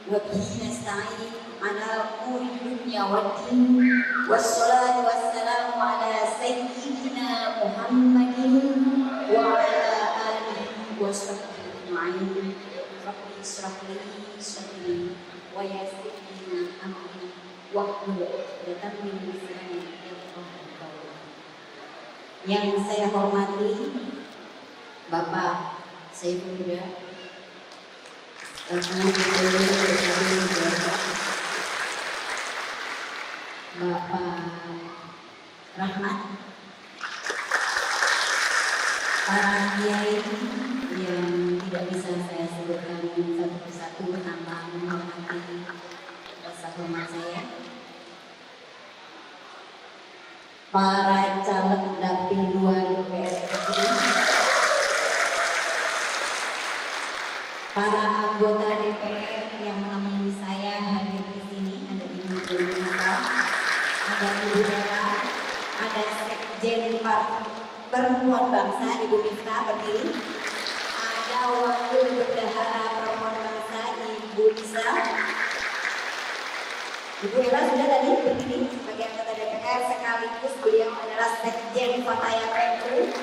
وبه نستعين على أمور الدنيا والدين والصلاة والسلام على سيدنا محمد وعلى آله وصحبه أجمعين. رب اشرح لي صدري ويسر لي أمري واحلل عقدة من لساني يفقهوا قولي. Yang saya hormati Bapak Saiful Huda, Bapak Rahmat, para kiai yang tidak bisa saya sebutkan satu persatu tanpa menghormati rasa hormat saya, para caleg dapil 2 DPR RI, para anggota DPR yang menemani saya hadir di sini, ada Ibu Nurul, ada Ibu Dara, ada Sekjen Perempuan Bangsa Ibu Miftah berdiri, ada Wakil Bendahara Perempuan Bangsa Ibu Lisa, Ibu Ella sudah tadi berdiri sebagai anggota DPR, sekaligus beliau adalah Sekjen Fataya PNU.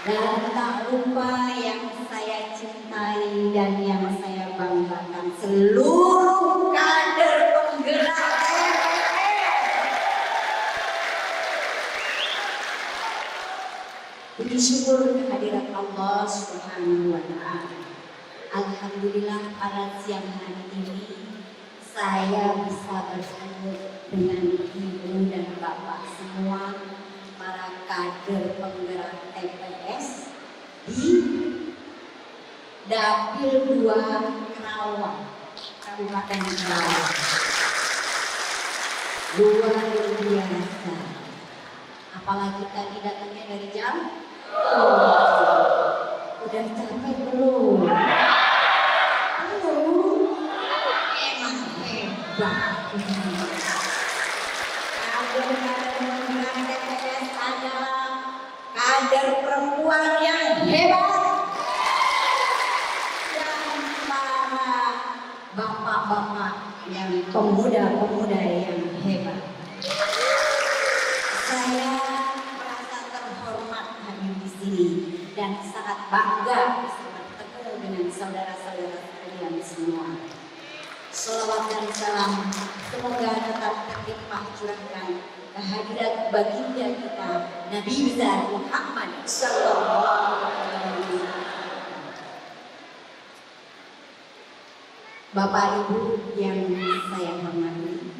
Dan tak lupa yang saya cintai dan yang saya banggakan, seluruh kader penggerak DPR. Puji syukur kehadirat Allah Subhanahu wa Ta'ala. Alhamdulillah pada siang hari ini saya bisa bersama dengan ibu dan bapak semua, para kader penggerak TPS di Dapil 2 Kerawang, Kabupaten Kerawang. Luar biasa. Apalagi tadi datangnya dari jam? Udah capek belum? Belum? Emang hebat. Kader perempuan yang hebat dan para bapak-bapak yang pemuda-pemuda yang hebat. Saya merasa terhormat hadir di sini dan sangat bangga bisa bertemu dengan saudara-saudara kalian semua. Shalawat dan salam semoga tetap terlimpah curahkan kehadiran baginda kita Nabi besar Muhammad Sallallahu Alaihi Wasallam. Bapak Ibu yang saya hormati,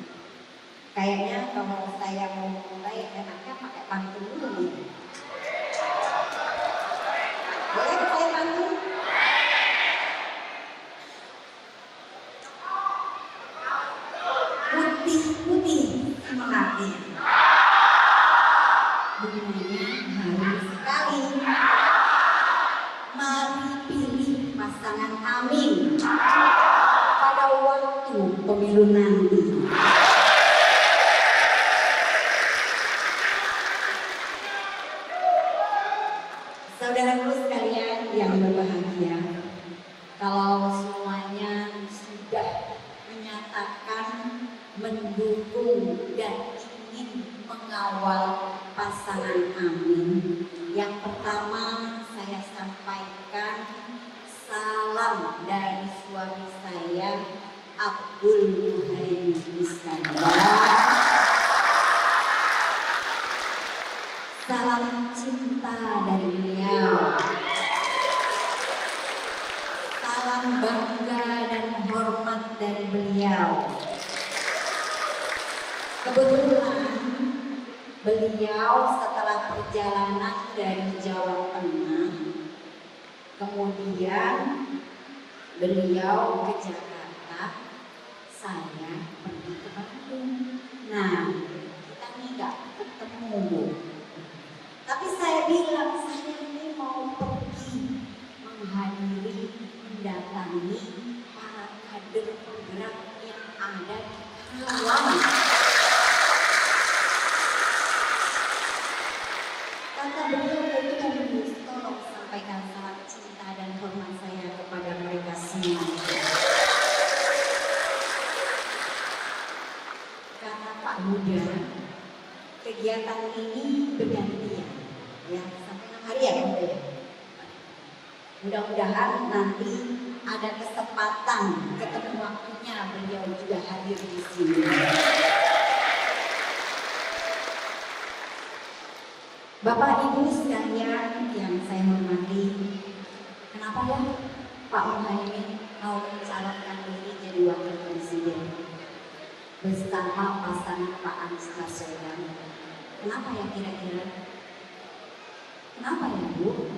kayaknya kalau saya mau mulai enaknya pakai pantun dulu nih. Boleh saya pantun? Putih-putih semangatnya. Bunganya halus sekali. Mari pilih pasangan amin pada waktu pemilu nanti. Saudaraku sekalian yang berbahagia, kalau semuanya sudah menyatakan mendukung dan ingin mengawal pasangan amin, yang pertama saya sampaikan salam dari suami saya Abdul Muhaimin Iskandar. Salam cinta dari beliau, salam bangga dan hormat dari beliau. Kebetulan beliau setelah perjalanan dari Jawa Tengah, kemudian beliau ke Jakarta, saya pergi ke Bandung. Nah, kita nih nggak ketemu, Bu. Tapi saya bilang, saya ini mau pergi menghadiri, mendatangi para kader penggerak yang ada di Kerawang. Kata beliau itu tadi, tolong sampaikan salam cinta dan hormat saya kepada mereka semua. semuanya. Kata Pak Buda, kegiatan ini bergantian, ya sampai 6 hari ya Pak Buda. Mudah-mudahan nanti ada kesempatan ketemu waktunya beliau juga hadir di sini. Bapak Ibu sekalian yang saya hormati, kenapa ya Pak Muhaimin mau mencalonkan diri jadi wakil presiden bersama pasangan Pak Anies Baswedan? Kenapa ya kira-kira? Kenapa ya Bu?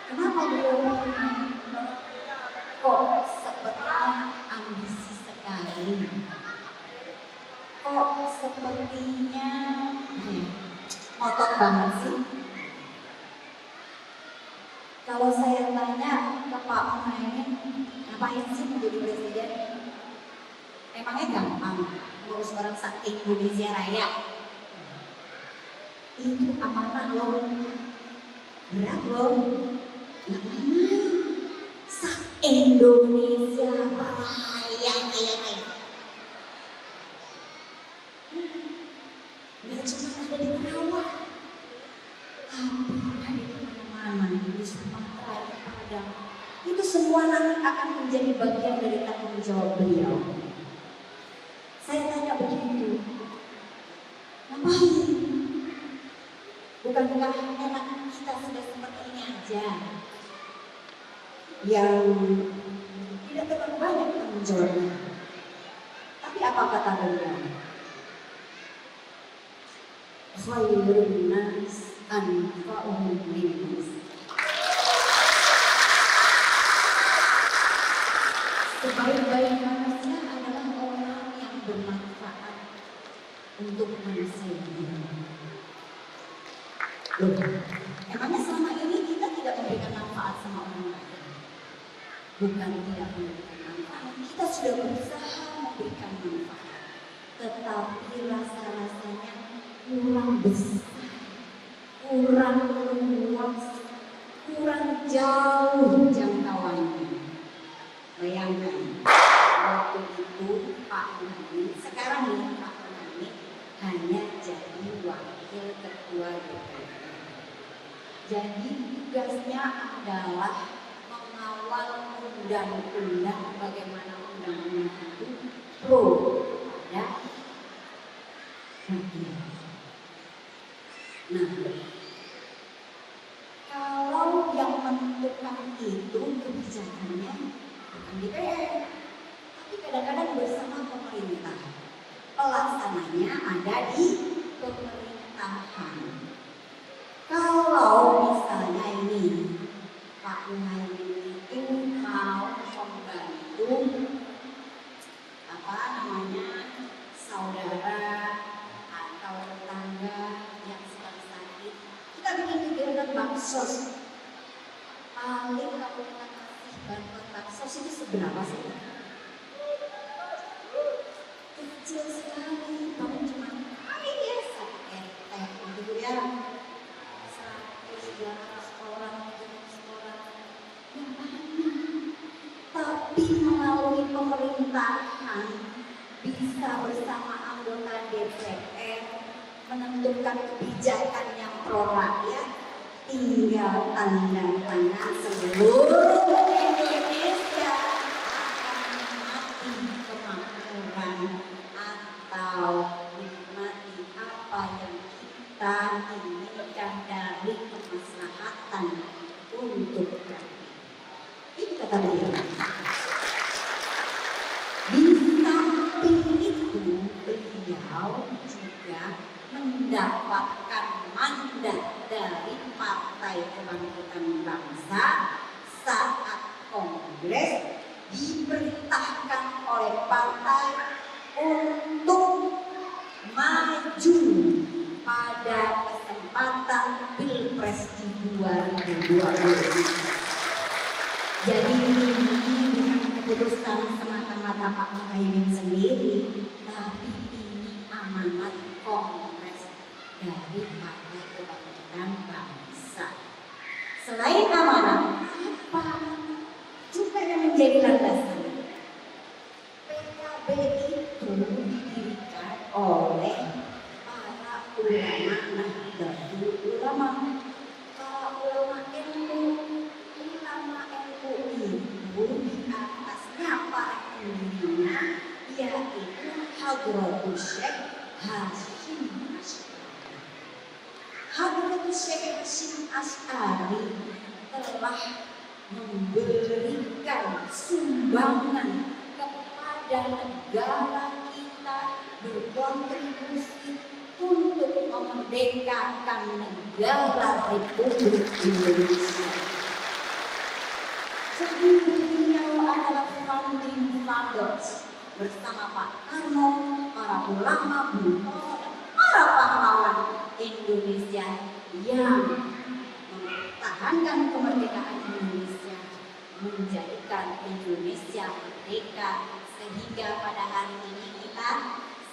Kenapa beliau kok sepertinya ambisi sekali? Kok sepertinya ngotot banget sih? Kalau saya tanya ke Pak Muhaimin, ngapain sih menjadi presiden? Emangnya gampang ngurus orang saking Indonesia Raya? Itu amanah loh, berat loh. Indonesia Raya, nggak cuma ada di Karawang, tapi ada di mana-mana, di Sumatera, di Padang. Itu semua nanti akan menjadi bagian dari tanggung jawab beliau. Saya tanya begitu, ngapain? Bukankah enak kita sudah seperti ini aja? Yang tidak terlalu banyak tanggung jawabnya. Tapi apa kata beliau? Khairun nas anfa'uhum linnas. Sebaik-baik manusia adalah orang yang bermanfaat untuk manusia lain. Loh, emangnya selama ini kita tidak memberikan manfaat sama orang lain? Bukan tidak memberikan manfaat, kita sudah berusaha memberikan manfaat, tetapi rasa-rasanya kurang besar, kurang luas, kurang jauh jangkauannya. Bayangkan, waktu itu Pak Muhaimin, sekarang nih Pak Muhaimin hanya jadi wakil ketua DPR. Jadi tugasnya adalah mengawal undang-undang, bagaimana undang-undang itu pro pada rakyat. Nah, kalau yang menentukan itu kebijakannya bukan DPR, tapi kadang-kadang bersama pemerintah. Pelaksananya ada di pemerintahan. Kalau misalnya ini Pak Muhaimin itu mau membantu saudara atau tetangga yang sedang sakit, kita bikin kegiatan baksos. Paling kalau kita kasih bantuan baksos itu seberapa sih? Kecil sekali, paling cuma ya satu RT gitu ya, 100-200 orang, 300 orang, yang mana? Tapi melalui pemerintahan bisa bersama anggota DPR menentukan kebijakan yang pro rakyat, tinggal tanda tangan seluruh Indonesia akan menikmati kemakmuran atau menikmati apa yang kita inginkan dari kemaslahatan untuk rakyat. Itu kata beliau. Di samping itu beliau juga mendapatkan mandat dari Partai Kebangkitan Bangsa saat kongres, diperintahkan oleh partai untuk maju pada kesempatan Pilpres di 2020. Jadi ini bukan keputusan semata-mata Pak Muhaimin sendiri, tapi ini amanat Kongres. dari Partai Kebangkitan Bangsa. Selain amanah, apa juga yang menjadi landasan? PKB itu didirikan oleh para ulama Nahdlatul Ulama. Para ulama NU, ulama NU itu di atasnya para pendirinya yaitu Hadratus Syekh Hasyim Asy'ari. Hadratus Syekh Hasyim Asy'ari telah memberikan sumbangan kepada negara kita, berkontribusi untuk memerdekakan negara Republik Indonesia. Jadi beliau adalah founding fathers bersama Pak Karno, para ulama, Bung Tomo, dan para pahlawan Indonesia yang mempertahankan kemerdekaan Indonesia, menjadikan Indonesia merdeka, sehingga pada hari ini kita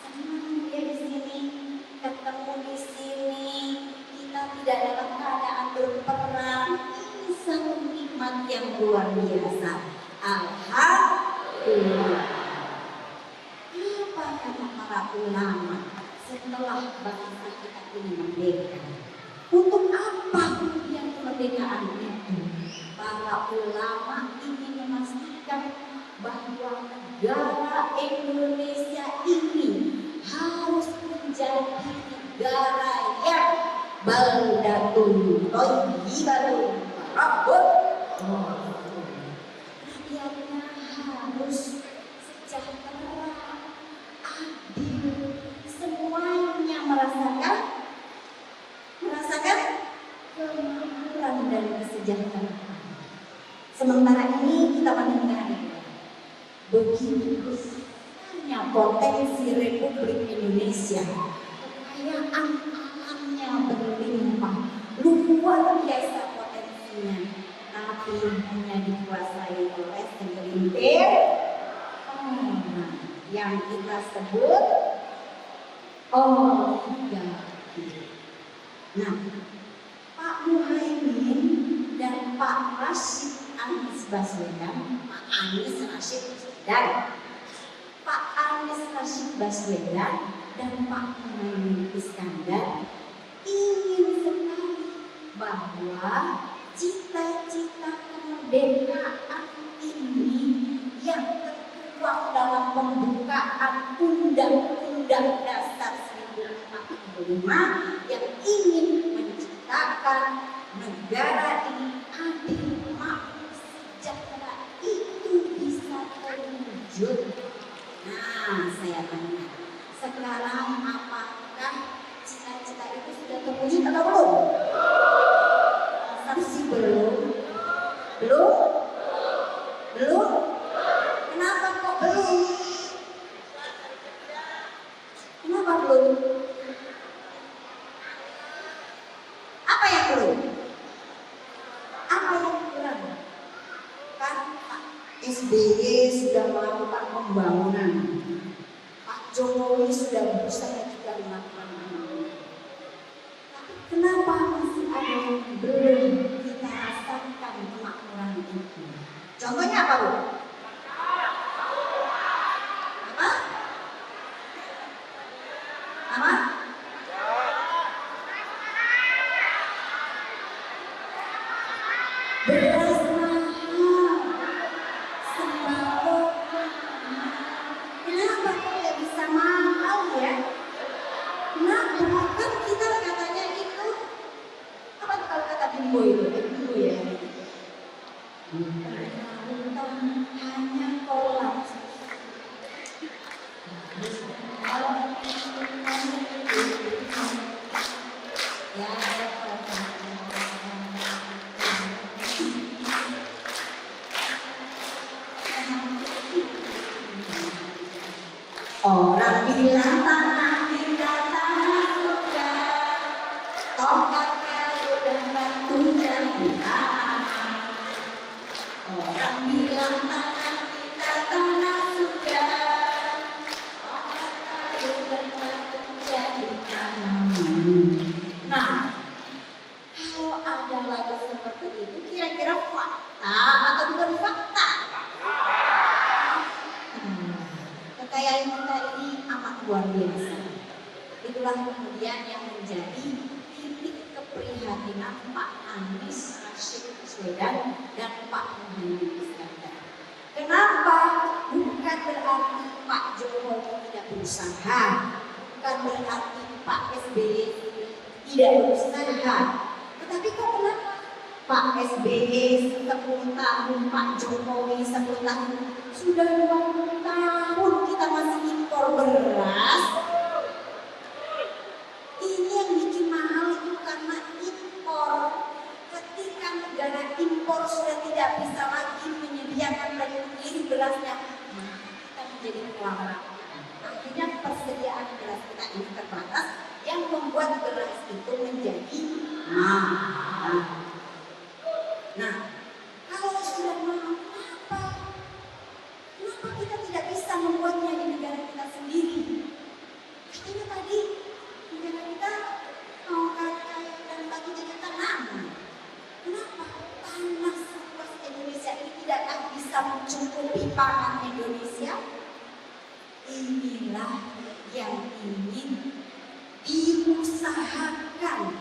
senang ya di sini, ketemu di sini, kita tidak dalam keadaan berperang. Ini satu nikmat yang luar biasa. Alhamdulillah. Apa kata para ulama setelah bangsa kita ini merdeka? Untuk apa kemudian kemerdekaan itu? Para ulama ingin memastikan bahwa negara Indonesia ini harus menjadi negara yang baldatun thayyibatun rabbun, rakyatnya harus sejahtera, adil, semuanya merasakan kemakmuran dan kesejahteraan. Sementara ini kita mendengar begitu besarnya potensi Republik Indonesia, kekayaan alamnya berlimpah, luar biasa potensinya, tapi hanya dikuasai oleh segelintir orang yang kita sebut oligarki. Nah, Pak Muhaimin dan Pak Rashid Anies Baswedan, Pak Anies Rashid Baswedan dan Pak Muhaimin Iskandar ingin sekali bahwa cita-cita kemerdekaan ini yang tertuang dalam pembukaan Undang-Undang Dasar 1945 yang ingin menciptakan negara ini adil, makmur, sejahtera itu bisa terwujud. Nah, saya tanya, sekarang apakah cita-cita itu sudah terwujud atau belum? Masih belum? Belum? Kenapa kok belum? Kenapa belum? Apa yang belum? Apa yang kurang? Kan Pak SBY sudah melakukan pembangunan, Pak Jokowi sudah berusaha juga melakukan pembangunan. Tapi kenapa masih ada yang belum kita rasakan kemakmuran itu? Contohnya apa, Bu? Apa? Beras mahal, sembako mahal. Kenapa kok nggak bisa mahal ya? Nah, bukan kita katanya itu apa tuh kalau kata bimbo itu? Bimbo ya. Bukan hanya kolak. Orang bilang tanah kita tanah surga, tongkat kayu dan batu jadi tanah. Orang bilang tanah kita tanah surga, tongkat kayu dan batu jadi tanah. ada lagu seperti itu, kira-kira fakta atau bukan fakta? Kekayaan kita ini amat luar biasa. Itulah kemudian yang menjadi titik keprihatinan Pak Anies Rashid Baswedan dan Pak Muhaymin Iskandar. Kenapa? Bukan berarti Pak Jokowi tidak berusaha, bukan berarti Pak SBY tidak berusaha. Tetapi kok kenapa Pak SBY 10 tahun, Pak Jokowi 10 tahun, sudah 20 tahun kita masih impor beras? Ini yang bikin mahal itu karena impor. Ketika negara impor sudah tidak bisa lagi menyediakan dan mengirim berasnya, kita menjadi kewalahan. Akhirnya persediaan beras kita ini terbatas, yang membuat beras itu menjadi mahal. Nah, kalau sudah mahal, kenapa kita tidak bisa membuatnya di negara kita sendiri? Katanya tadi negara kita mau kaya dan bagi dengan tanah. Kenapa tanah seluas Indonesia ini tidakkah bisa mencukupi pangan Indonesia? Inilah yang ingin diusahakan,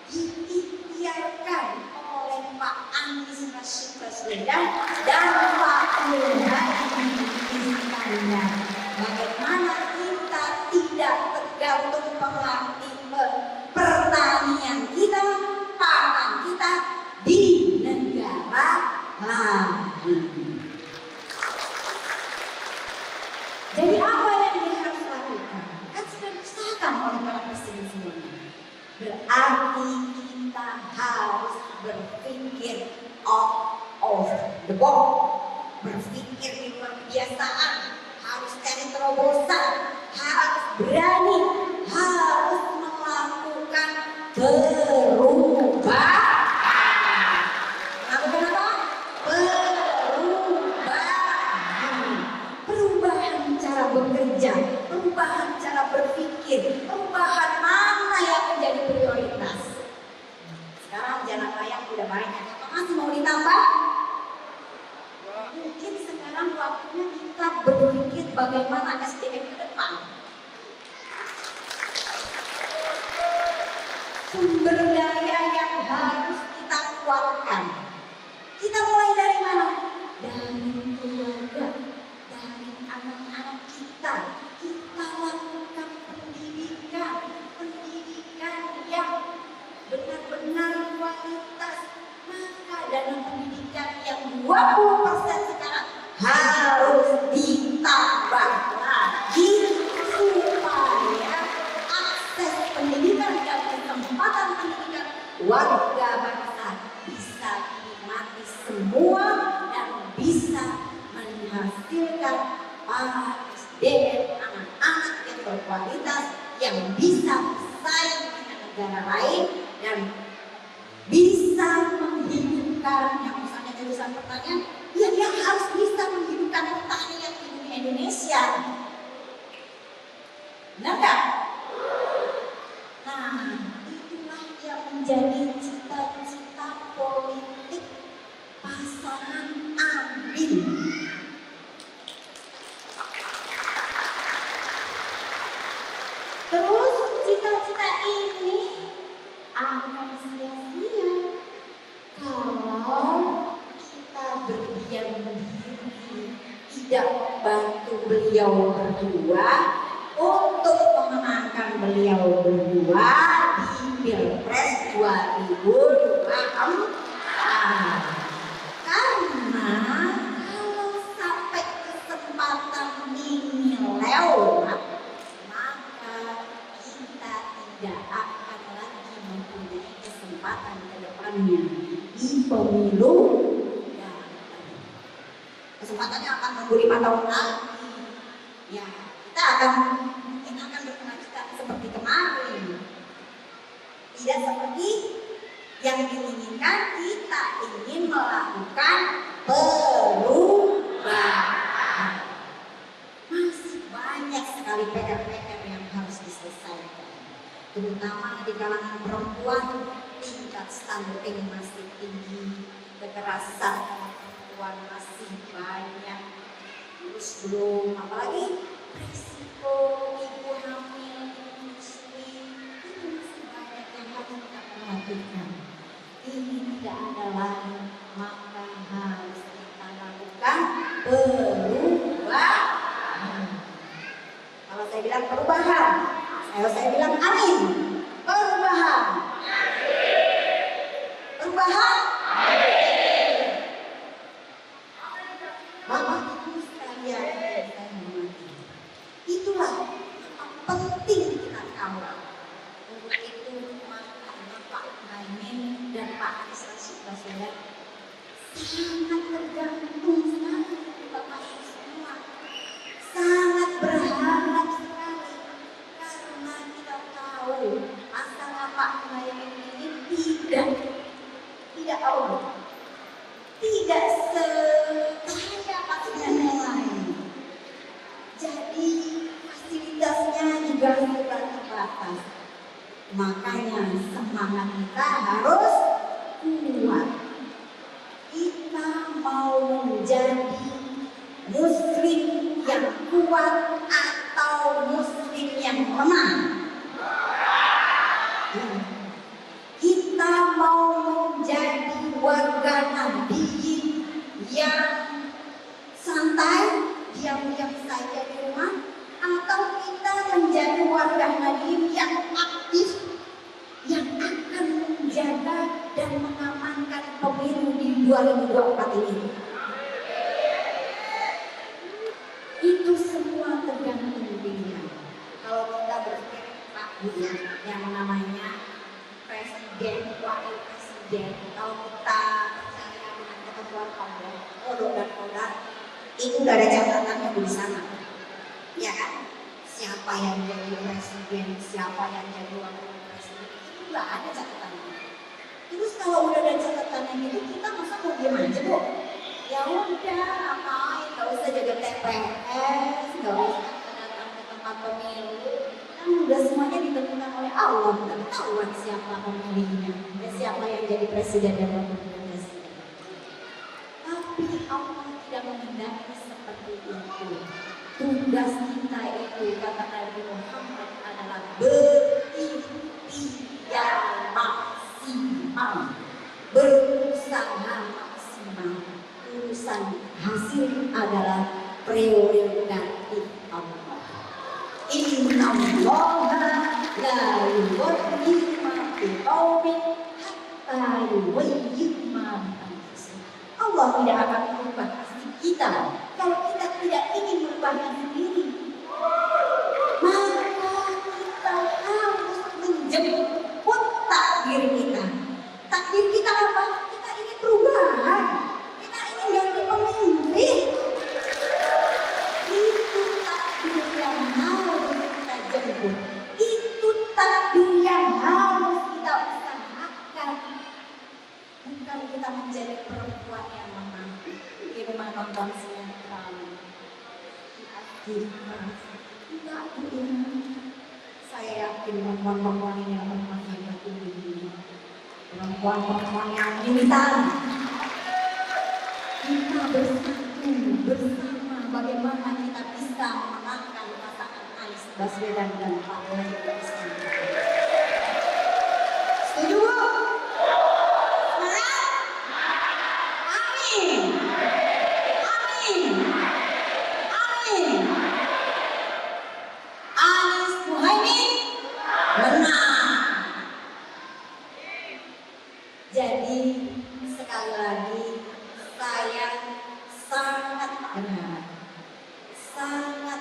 diikhtiarkan oleh Pak Anies Rashid Baswedan dan Pak Muhaymin Iskandar. Bagaimana kita tidak tergantung pertanian kita, pangan kita di negara lain. Jadi apa yang dia harus lakukan? Kan sudah diusahakan oleh para presiden semuanya. Berarti kita harus berpikir out of the box, berpikir di luar kebiasaan, harus cari terobosan, harus berani, harus melakukan perubahan. Melakukan apa? Perubahan cara bekerja, perubahan cara berpikir, perubahan mana yang menjadi prioritas. Sekarang jalan layang udah banyak, apa masih mau ditambah? Mungkin sekarang waktunya kita berpikir bagaimana SDM ke depan. Sumber daya yang harus kita kuatkan. Kita mulai dari mana? Dari keluarga, dari anak-anak kita. Kita lakukan pendidikan yang benar-benar kualitas. Maka dana pendidikan yang 20% sekarang harus ditambah lagi supaya akses pendidikan dan kesempatan pendidikan warga bangsa bisa dinikmati semua dan bisa menghasilkan SDM anak-anak yang berkualitas yang bisa bersaing dengan negara lain dan bisa menghidupkan, yang misalnya jurusan pertanian, ya dia harus bisa menghidupkan petani yang hidup di Indonesia. Benar nggak? Nah, itulah yang menjadi cita-cita politik pasangan Amin. Terus cita-cita ini akan sia-sia kalau kita berdiam diri, tidak membantu beliau berdua untuk memenangkan beliau berdua di Pilpres 2024. Karena kalau sampai kesempatan ini lewat, maka kita tidak akan lagi mempunyai kesempatan ke depannya di pemilu. Kesempatannya akan menunggu 5 tahun lagi. Ya, kita mungkin akan berkelanjutan seperti kemarin. Tidak seperti yang diinginkan, kita ingin melakukan perubahan. Masih banyak sekali PR-PR yang harus diselesaikan, terutama di kalangan perempuan. Tingkat tingkat stunting masih tinggi, kekerasan perempuan masih banyak, terus belum apalagi risiko ibu hamil, industri itu masih banyak yang harus kita perhatikan. Ini tidak ada lain, maka harus kita lakukan perubahan. Kalau saya bilang perubahan, saya bilang amin. Perubahan. Perubahan. Bapak Ibu sekalian, saya hormati. Itulah yang penting kita tahu. Untuk itu maka Pak Muhaimin dan Pak Anies Baswedan sangat tergantung sekali Bapak Ibu semua. Sangat berharap sekali karena kita tahu masalah Pak Muhaimin ini tidak Allah, tidak sekaya pasangan yang lain. Jadi fasilitasnya juga sudah terbatas. Makanya semangat kita harus kuat. Kita mau menjadi muslim yang kuat atau muslim yang lemah? Kita mau menjadi warga Nahdliyin yang santai, diam-diam saja di rumah, atau kita menjadi warga Nahdliyin yang aktif, yang akan menjaga dan mengamankan pemilu di 2024 ini? Itu semua tergantung pilihan. Kalau kita berpikir Pak yang namanya presiden, wakil presiden, kalau kita percaya dengan ketentuan Allah, kodok dan kodar, itu udah ada catatannya di sana, ya kan? Siapa yang jadi presiden, siapa yang jadi wakil presiden, itu udah ada catatannya. Terus kalau udah ada catatannya itu, kita masa mau diam aja, Bu? Ya udah, ngapain? Gak usah jaga TPS, gak usah datang ke tempat pemilu. Kan udah semuanya ditentukan oleh Allah, kita ketahuan siapa pemilihnya, dan siapa yang jadi presiden dan wakil presiden. Tapi Allah tidak menghendaki seperti itu. Tugas kita itu, kata Nabi Muhammad, adalah berikhtiar maksimal, berusaha maksimal. Urusan hasil adalah prerogatif Allah. Inna Allaha la yughayyiru ma biqaumin hatta yughayyiru ma bi anfusihim. Allah tidak akan merubah nasib kita kalau kita tidak ingin merubahnya sendiri. Maka kita harus menjemput takdir kita. Takdir kita apa? Kita ingin perubahan. Kita ingin ganti pemimpin. Itu takdir yang harus kita jemput. Itu takdir yang harus kita usahakan. Bukan kita menjadi perempuan yang lemah di rumah nonton sinetron, di akhir tidak ini. Saya yakin perempuan-perempuan ini adalah perempuan yang tinggi, perempuan-perempuan yang militan. Kita bersatu bersama bagaimana kita bisa memenangkan pasangan Anies Baswedan dan Pak Muhaimin. Setuju, Bu? Semangat? Amin. Amin. Amin. Anies Muhaimin menang. Jadi sekali lagi saya sangat berharap, sangat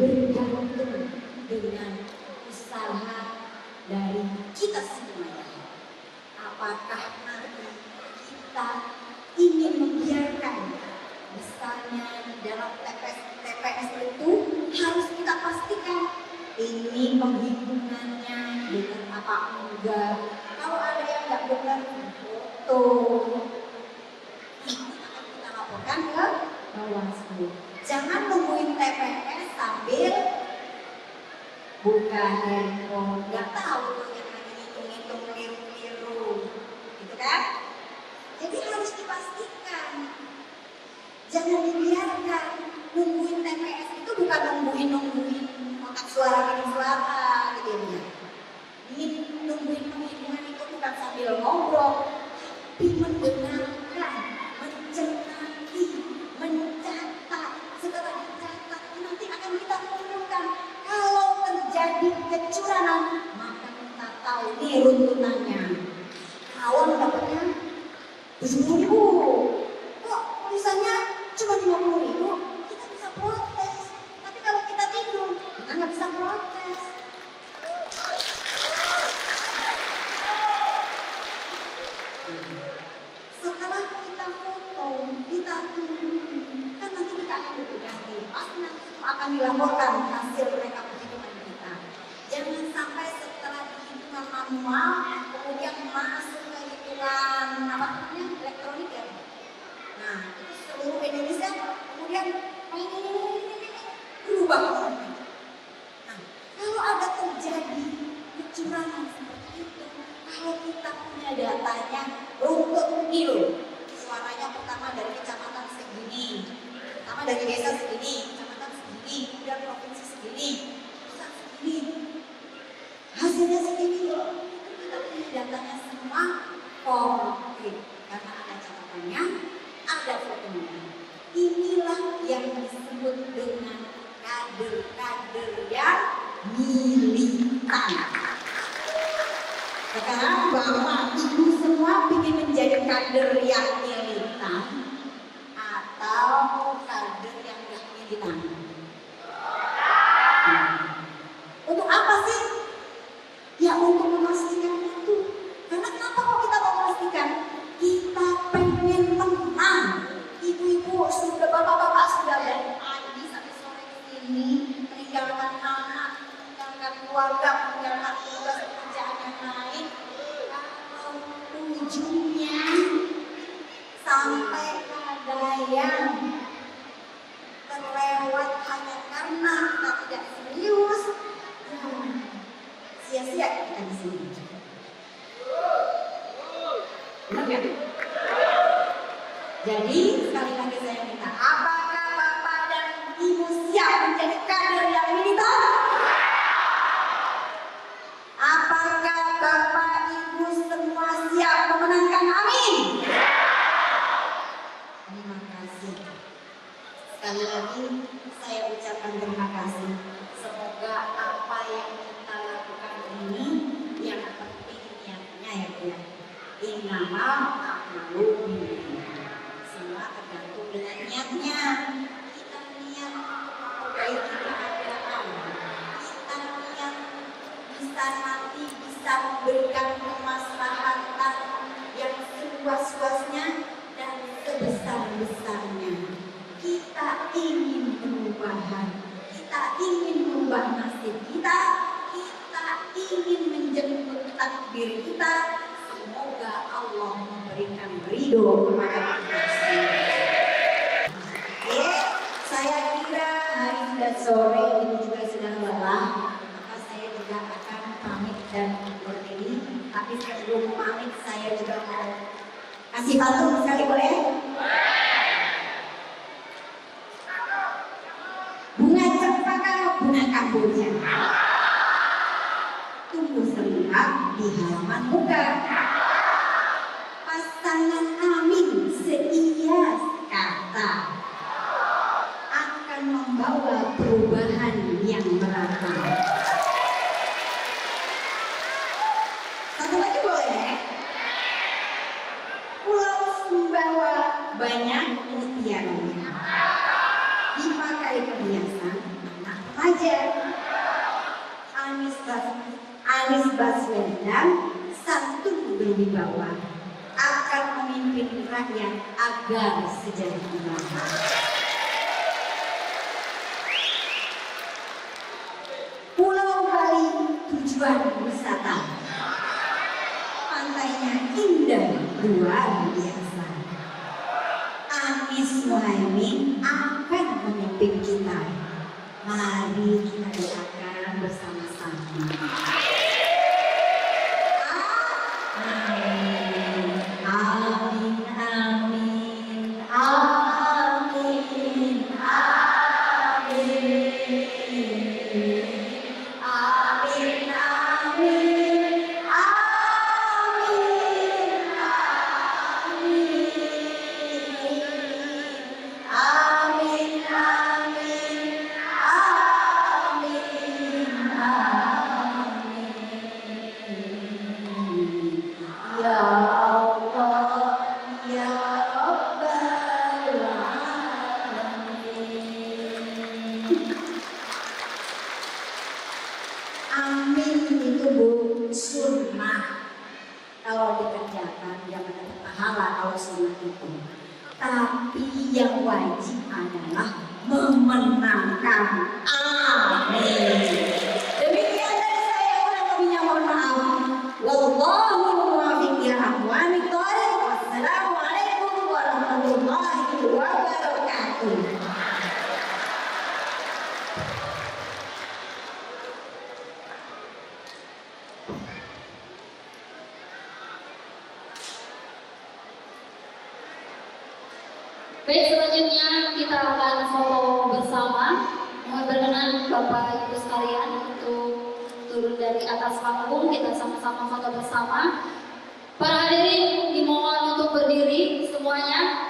bergantung dengan usaha dari kita semuanya. Apakah nanti kita ingin membiarkan, misalnya di dalam TPS itu harus kita pastikan ini penghitungannya dengan apa enggak. Kalau ada yang nggak benar, foto akan kita laporkan ke Bawaslu. Jangan nungguin TPS sambil buka handphone, nggak tahu tuh yang lagi hitung-hitung tuntutannya. Kawan dapatnya 70.000, kok tulisannya cuma 50.000, kita bisa protes. Tapi kalau kita tidur, kita nggak bisa protes. Setelah kita foto, kita tunggu, kan nanti kita akan berganti. Pasti nanti akan dilaporkan hasil mereka perhitungan kita. Jangan sampai setelah hitungan manual, kemudian masuk ke hitungan apa namanya elektronik ya. Nah, itu seluruh Indonesia kemudian ini berubah. Nah, kalau ada terjadi kecurangan seperti itu, kalau kita punya datanya runtut begini, suaranya pertama dari kecamatan segini, pertama dari desa segini, kecamatan segini, kemudian provinsi segini, pusat segini, hasilnya segini, kita punya datanya semua komplit karena ada catatannya, ada fotonya. Inilah yang disebut dengan kader-kader yang militan. Sekarang Bapak Ibu semua ingin menjadi kader yang militan atau kader yang tidak militan? Untuk apa sih? Ya untuk memastikan itu. Karena kenapa kok kita mau memastikan? Kita pengen menang. Ibu-ibu sudah, bapak-bapak sudah dari pagi sampai sore ini meninggalkan anak, meninggalkan keluarga, meninggalkan tugas pekerjaan yang lain. Kalau ujungnya sampai ada yang terlewat hanya karena kita tidak serius, sia-sia kita di sini. Benar kan? Jadi sekali lagi saya minta, apakah Bapak dan Ibu siap menjadi kader yang militan? Apakah Bapak Ibu semua siap memenangkan? Amin. Terima kasih. Sekali lagi saya ucapkan terima kasih. Semoga apa yang kita lakukan ini yang penting niatnya ya Bu. Innama a'malu binniyat. Semua tergantung dengan niatnya. Kita niat memperbaiki keadaan. Kita niat bisa nanti bisa memberikan kemaslahatan yang seluas-luasnya dan sebesar-besarnya. Kita ingin perubahan. Kita ingin merubah nasib kita. Kita ingin menjemput takdir kita. Semoga Allah memberikan ridho kepada kita semua. Saya kira hari dan sore ini juga sudah lelah, maka saya juga akan pamit dan undur diri. Tapi sebelum pamit saya juga mau kasih pantun sekali, boleh? Bunga cempaka, bunga kamboja, tumbuh serentak di halaman muka. Pasangan amin seia kata akan membawa perubahan yang merata. Satu lagi boleh? Pulau Sumbawa banyak mutiaranya, dipakai perhiasan anak remaja. Anies Baswedan santun berwibawa akan memimpin rakyat agar sejahtera. Pulau Bali tujuan wisata, pantainya indah luar biasa. Anies Muhaimin akan memimpin kita. Mari kita doakan bersama-sama. sunnah itu. Tapi yang wajib adalah memenangkan. Amin. Demikian dari saya, kurang lebihnya mohon maaf. Wallahu muwaffiq ila aqwamit thoriq. Wassalamualaikum warahmatullahi wabarakatuh. Baik, selanjutnya kita akan foto bersama. Mohon berkenan Bapak Ibu sekalian untuk turun dari atas panggung, kita sama-sama foto bersama. Para hadirin dimohon untuk berdiri semuanya.